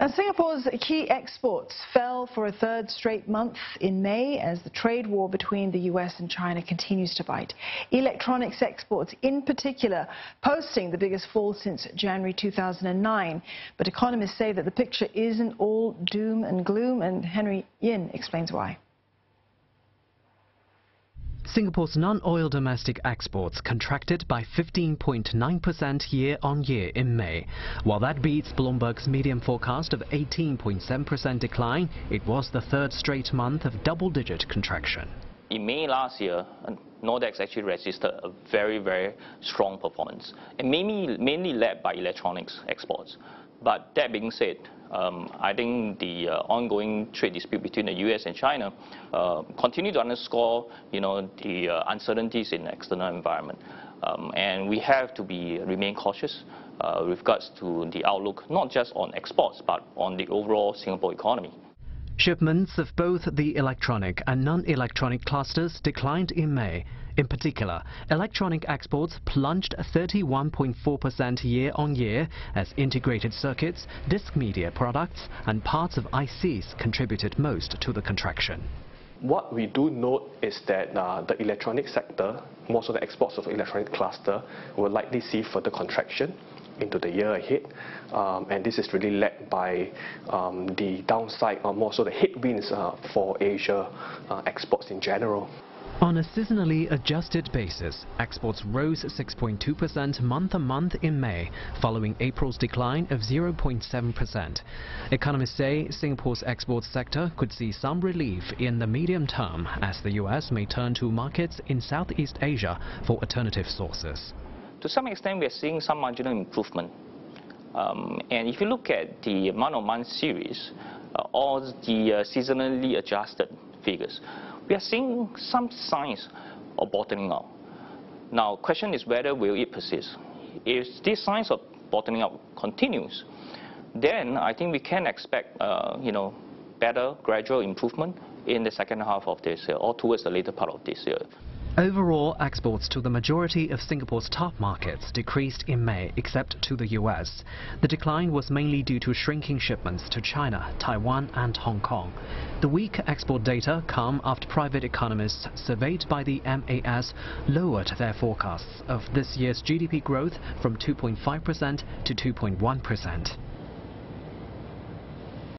And Singapore's key exports fell for a third straight month in May as the trade war between the US and China continues to bite. Electronics exports in particular posting the biggest fall since January 2009. But economists say that the picture isn't all doom and gloom, and Henry Yin explains why. Singapore's non-oil domestic exports contracted by 15.9% year-on-year in May. While that beats Bloomberg's medium forecast of 18.7% decline, it was the third straight month of double-digit contraction. In May last year, Nordex actually registered a very, very strong performance, and mainly led by electronics exports. But that being said, I think the ongoing trade dispute between the US and China continue to underscore, the uncertainties in the external environment. And we have to remain cautious with regards to the outlook, not just on exports, but on the overall Singapore economy. Shipments of both the electronic and non-electronic clusters declined in May. In particular, electronic exports plunged 31.4% year-on-year as integrated circuits, disc media products and parts of ICs contributed most to the contraction. What we do note is that the electronic sector, most of the exports of electronic cluster, will likely see further contraction into the year ahead, and this is really led by the downside, or more so the headwinds for Asia exports in general. On a seasonally adjusted basis, exports rose 6.2% month-on-month in May, following April's decline of 0.7%. Economists say Singapore's exports sector could see some relief in the medium term as the US may turn to markets in Southeast Asia for alternative sources. To some extent, we are seeing some marginal improvement. And if you look at the month-on-month series, or the seasonally adjusted figures, we are seeing some signs of bottoming out. Now, question is whether will it persist. If these signs of bottoming out continues, then I think we can expect, better gradual improvement in the second half of this year or towards the later part of this year. Overall, exports to the majority of Singapore's top markets decreased in May, except to the US. The decline was mainly due to shrinking shipments to China, Taiwan and Hong Kong. The weak export data come after private economists surveyed by the MAS lowered their forecasts of this year's GDP growth from 2.5% to 2.1%.